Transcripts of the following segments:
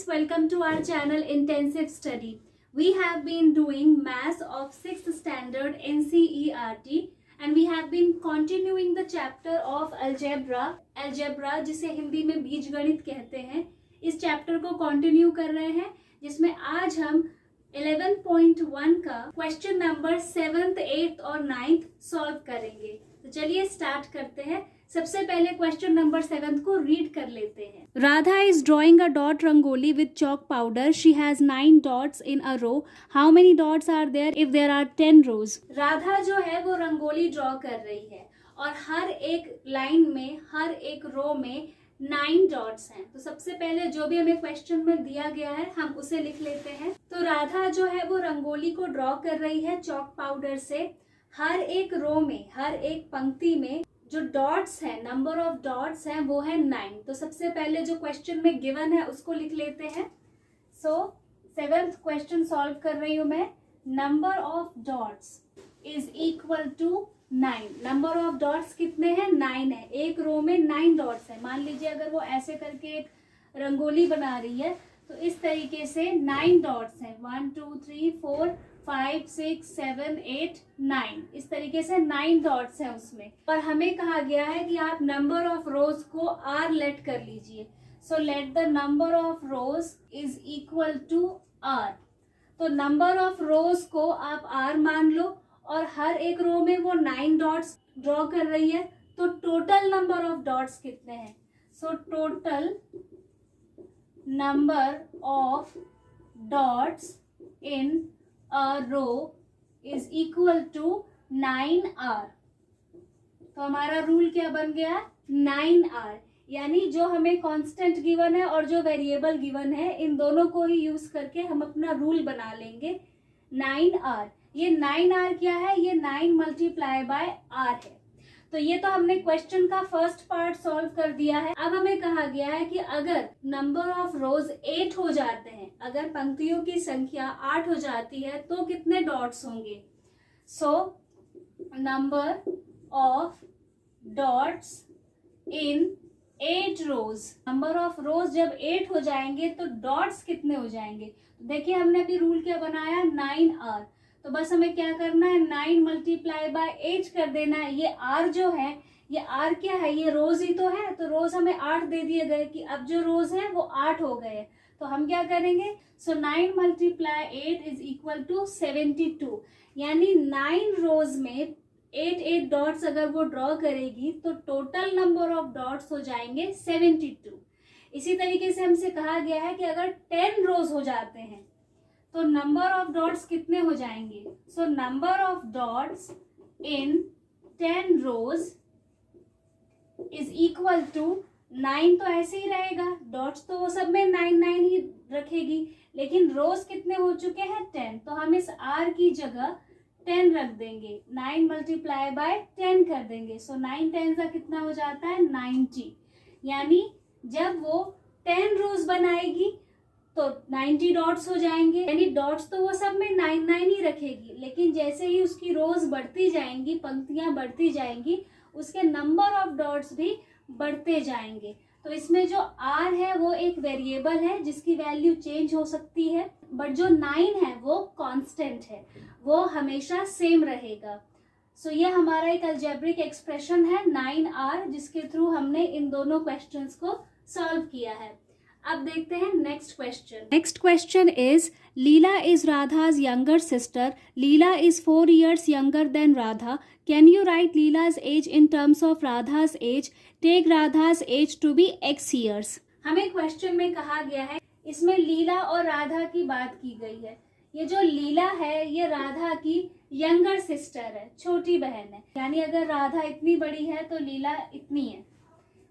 students, welcome to our channel Intensive Study. We have been doing Maths of 6th Standard NCERT and we have been continuing the chapter of Algebra. Algebra जिसे हिंदी में बीजगणित कहते हैं, इस chapter को continue कर रहे हैं जिसमें आज हम 11.1 का क्वेश्चन नंबर 7th, 8th और 9th सॉल्व करेंगे। तो चलिए स्टार्ट करते हैं। सबसे पहले क्वेश्चन नंबर 7 को रीड कर लेते हैं। Radha is drawing a dot rangoli with chalk powder. She has 9 dots in a row. How many dots are there if there are 10 rows? Radha जो है वो रंगोली ड्रॉ कर रही है और हर एक लाइन में, हर एक रो में 9 डॉट्स हैं। तो सबसे पहले जो भी हमें क्वेश्चन में दिया गया है हम उसे लिख लेते हैं। तो राधा जो है वो रंगोली को ड्रॉ कर रही है चॉक पाउडर से। हर एक रो में, हर एक पंक्ति में जो डॉट्स हैं, नंबर ऑफ डॉट्स हैं वो है 9। तो सबसे पहले जो क्वेश्चन में गिवन है उसको लिख लेते हैं। सो 7th क्वेश्चन सॉल्व कर रही हूं मैं। Number of dots is equal to 9। Number of dots कितने हैं? 9 है। एक रो में 9 डॉट्स है। मान लीजिए अगर वो ऐसे करके एक रंगोली बना रही है तो इस तरीके से 9 डॉट्स हैं। 1 2 3 4 5 6 7 8 9, इस तरीके से 9 डॉट्स हैं उसमें। और हमें कहा गया है कि आप नंबर ऑफ रोज को r लेट कर लीजिए। So let the number of rows is equal to r। तो नंबर ऑफ रोज को आप r मान लो और हर एक रो में वो 9 डॉट्स ड्रॉ कर रही है। तो टोटल नंबर ऑफ डॉट्स कितने हैं? सो total number of dots in a row is equal to 9r। तो हमारा रूल क्या बन गया? 9r। यानी जो हमें कांस्टेंट गिवन है और जो वेरिएबल गिवन है इन दोनों को ही यूज करके हम अपना रूल बना लेंगे 9r। ये 9r क्या है? ये 9 मल्टीप्लाई बाय r है। तो ये तो हमने क्वेश्चन का फर्स्ट पार्ट सॉल्व कर दिया है। अब हमें कहा गया है कि अगर नंबर ऑफ रोज 8 हो जाते हैं, अगर पंक्तियों की संख्या 8 हो जाती है तो कितने डॉट्स होंगे? So number of dots in 8 rows. Number of rows जब 8 हो जाएंगे तो डॉट्स कितने हो जाएंगे? देखिए हमने अभी रूल क्या बनाया? 9r। तो बस हमें क्या करना है? 9 मल्टीप्लाई बाय 8 कर देना है। ये r जो है, ये r क्या है? ये रोज ही तो है। तो रोज हमें 8 दे दिए गए कि अब जो रोज है वो 8 हो गए। तो हम क्या करेंगे? सो 9 मल्टीप्लाई 8 इज इक्वल टू 72। यानी 9 रोज में 8 डॉट्स अगर वो ड्रॉ करेगी तो टोटल नंबर ऑफ डॉट्स हो जाएंगे 72। इसी तरीके से हमसे कहा गया है कि अगर 10 रोज हो जाते हैं तो नंबर ऑफ डॉट्स कितने हो जाएंगे? So number of dots in 10 rows is equal to 9। तो ऐसे ही रहेगा, डॉट्स तो वो सब में 9 ही रखेगी, लेकिन रोज कितने हो चुके हैं? 10। तो हम इस r की जगह 10 रख देंगे। 9 मल्टीप्लाई बाय 10 कर देंगे। सो 9 10 का कितना हो जाता है? 90। यानी जब वो 10 रोज बनाएगी तो 90 डॉट्स हो जाएंगे। यानी डॉट्स तो वो सब में 9 ही रखेगी, लेकिन जैसे ही उसकी रोज बढ़ती जाएंगी, पंक्तियां बढ़ती जाएंगी, उसके नंबर ऑफ डॉट्स भी बढ़ते जाएंगे। तो इसमें जो r है वो एक वेरिएबल है जिसकी वैल्यू चेंज हो सकती है, बट जो 9 है वो कांस्टेंट है, वो हमेशा सेम रहेगा। सो ये हमारा एक अलजेब्रिक एक्सप्रेशन है 9r, जिसके थ्रू हमने इन दोनों क्वेश्चंस को सॉल्व किया है। अब देखते हैं next question. Next question is Leela is Radha's younger sister. Leela is 4 years younger than Radha. Can you write Leela's age in terms of Radha's age? Take Radha's age to be x years. हमें question में कहा गया है, इसमें लीला और राधा की बात की गई है। ये जो लीला है ये राधा की यंगर सिस्टर है, छोटी बहन है। यानी अगर राधा इतनी बड़ी है तो लीला इतनी है,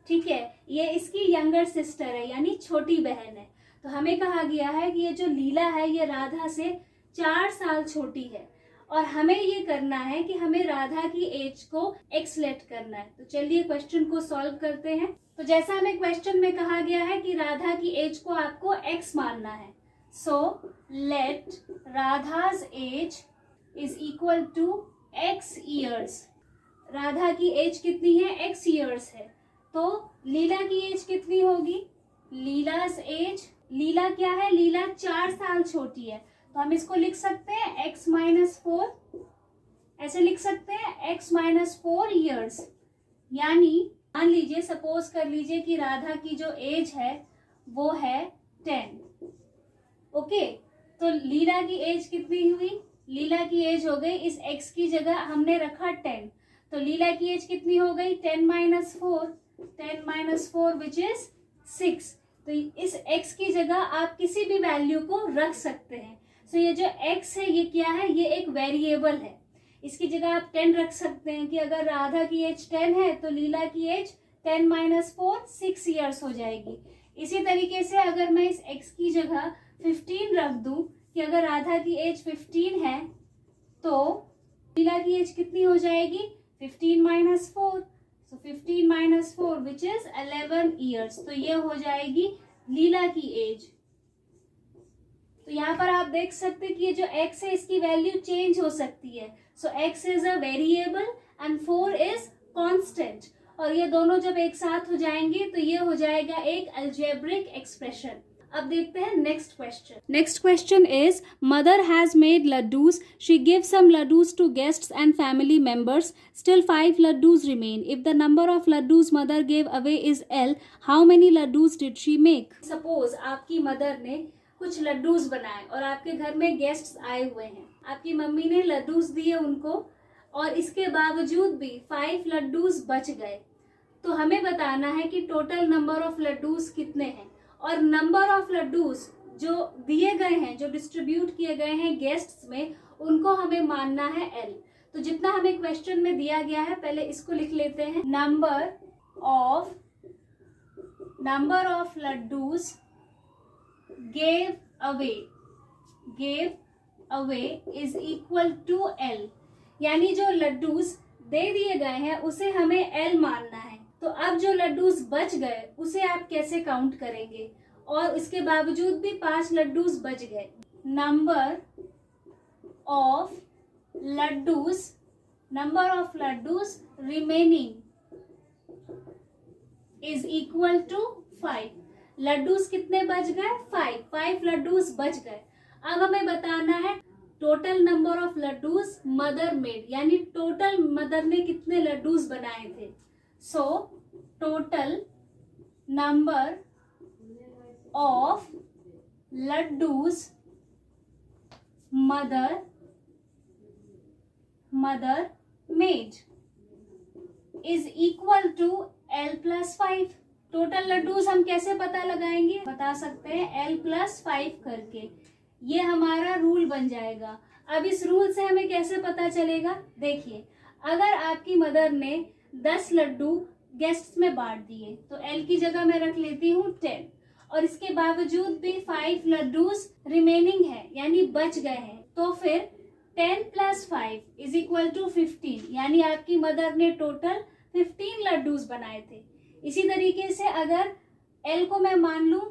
ठीक है। ये इसकी यंगर सिस्टर है यानी छोटी बहन है। तो हमें कहा गया है कि ये जो लीला है ये राधा से 4 साल छोटी है और हमें ये करना है कि हमें राधा की एज को x लेट करना है। तो चलिए क्वेश्चन को सॉल्व करते हैं। तो जैसा हमें क्वेश्चन में कहा गया है कि राधा की एज को आपको x मानना है। So let Radha's age is equal to x years। Radha की एज कितनी है? x years है। तो लीला की एज कितनी होगी? लीला's एज लीला क्या है, लीला 4 साल छोटी है, तो हम इसको लिख सकते हैं x-4, ऐसे लिख सकते हैं x-4 ईयर्स। यानी मान लीजिए, सपोज कर लीजिए कि राधा की जो एज है वो है 10। ओके, तो लीला की एज कितनी हुई, लीला की एज हो गई, इस x की जगह हमने रखा 10, तो लीला की एज कितनी हो गई 10-4 विच इज 6। तो इस x की जगह आप किसी भी वैल्यू को रख सकते हैं। सो ये जो x है ये क्या है, ये एक वेरिएबल है, इसकी जगह आप 10 रख सकते हैं कि अगर राधा की एज 10 है तो लीला की एज 10-4 6 ईयर्स हो जाएगी। इसी तरीके से अगर मैं इस x की जगह 15 रख दूं कि अगर राधा की एज 15 है तो लीला की एज कितनी हो जाएगी 15-4, सो 15-4 विच इज 11 ईयर्स। तो ये हो जाएगी लीला की एज। तो यहाँ पर आप देख सकते हैं कि ये जो x है इसकी वैल्यू चेंज हो सकती है। सो x is a variable and 4 is constant, और ये दोनों जब एक साथ हो जाएंगे तो ये हो जाएगा एक अलजेब्रिक एक्सप्रेशन। अब देखते हैं next question. Next question is mother has made laddoos, she give some laddoos to guests and family members, still 5 laddoos remain. If the number of laddoos mother give away is L, how many laddoos did she make? Suppose आपकी mother ने कुछ लड्डूज बनाए और आपके घर में guests आए हुए हैं, आपकी मम्मी ने लड्डूज दिए उनको और इसके बावजूद भी 5 लड्डूज बच गए, तो हमें बताना है कि टोटल नंबर ऑफ लड्डूज कितने हैं, और नंबर ऑफ लड्डूज जो दिए गए हैं, जो डिस्ट्रीब्यूट किए गए हैं गेस्ट्स में, उनको हमें मानना है L। तो जितना हमें क्वेश्चन में दिया गया है पहले इसको लिख लेते हैं। Number of laddoos gave away is equal to L, यानी जो लड्डूज दे दिए गए हैं उसे हमें L मानना है। तो अब जो लड्डूज बच गए उसे आप कैसे काउंट करेंगे, और इसके बावजूद भी 5 लड्डूज बच गए। Number of laddoos remaining is equal to 5। Laddoos कितने बच गए 5 लड्डूज बच गए। अब हमें बताना है total number of laddoos mother made, यानी टोटल मदर ने कितने लड्डूज बनाए थे। So total number of laddoos mother made is equal to L+5। Total laddoos हम कैसे पता लगाएंगे, बता सकते हैं L+5 करके, ये हमारा रूल बन जाएगा। अब इस रूल से हमें कैसे पता चलेगा, देखिए अगर आपकी मदर ने 10 लड्डू गेस्ट्स में बांट दिए तो L की जगह मैं रख लेती हूँ 10, और इसके बावजूद भी 5 लड्डूज रिमेनिंग है यानी बच गए हैं, तो फिर 10+5 इज इक्वल टू 15, यानी आपकी मदर ने टोटल 15 लड्डूज बनाए थे। इसी तरीके से अगर L को मैं मान लूं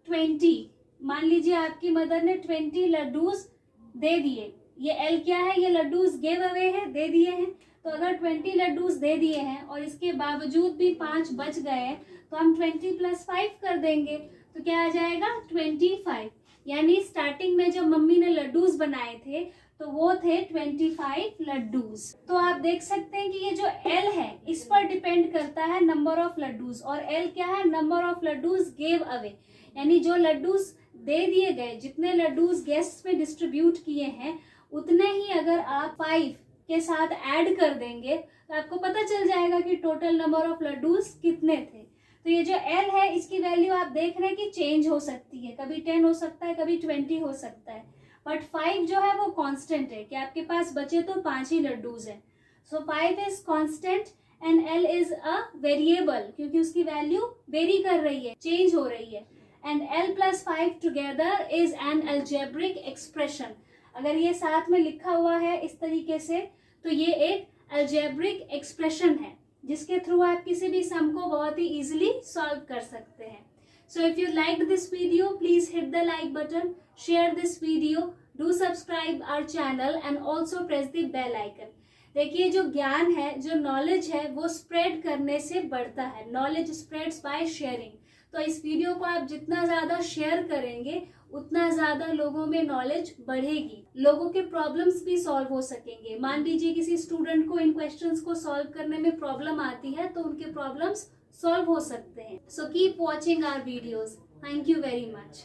20, मान लीजिए आपकी मदर ने 20 लड्डूज दे दिए, ये L क्या है, ये लड्डूज गिव अवे है, दे दिए हैं। तो अगर 20 लड्डूज दे दिए हैं और इसके बावजूद भी 5 बच गए हैं तो हम 20+5 कर देंगे, तो क्या आ जाएगा 25, यानी स्टार्टिंग में जब मम्मी ने लड्डूज बनाए थे तो वो थे 25 लड्डूज। तो आप देख सकते हैं कि ये जो L है इस पर डिपेंड करता है नंबर ऑफ लड्डूज, और L क्या है, number of laddoos give away, यानी जो लड्डूज दे दिए गए, जितने लड्डूज गेस्ट्स में डिस्ट्रीब्यूट किए हैं उतने ही अगर आप 5 के साथ ऐड कर देंगे तो आपको पता चल जाएगा कि टोटल नंबर ऑफ लड्डूज कितने थे। तो ये जो L है इसकी वैल्यू आप देख रहे हैं कि चेंज हो सकती है, कभी 10 हो सकता है, कभी 20 हो सकता है, बट 5 जो है वो कांस्टेंट है कि आपके पास बचे तो 5 ही लड्डूज हैं। सो 5 is constant and L is a variable, क्योंकि उसकी वैल्यू वेरी कर रही है, चेंज हो रही है, and L+5 together is an algebraic expression. अगर ये साथ में लिखा हुआ है इस तरीके से तो ये एक अलजेब्रिक एक्सप्रेशन है जिसके थ्रू आप किसी भी सम को बहुत ही इजीली सॉल्व कर सकते हैं। So if you liked this video, please hit the like button, share this video, do subscribe our channel and also press the bell icon. देखिए जो ज्ञान है, जो नॉलेज है वो स्प्रेड करने से बढ़ता है, नॉलेज स्प्रेड्स बाय शेयरिंग। तो इस वीडियो को आप जितना ज्यादा शेयर करेंगे उतना ज्यादा लोगों में नॉलेज बढ़ेगी, लोगों के प्रॉब्लम्स भी सॉल्व हो सकेंगे। मान लीजिए किसी स्टूडेंट को इन क्वेश्चंस को सॉल्व करने में प्रॉब्लम आती है तो उनके प्रॉब्लम्स सॉल्व हो सकते हैं। So keep watching our videos. Thank you very much.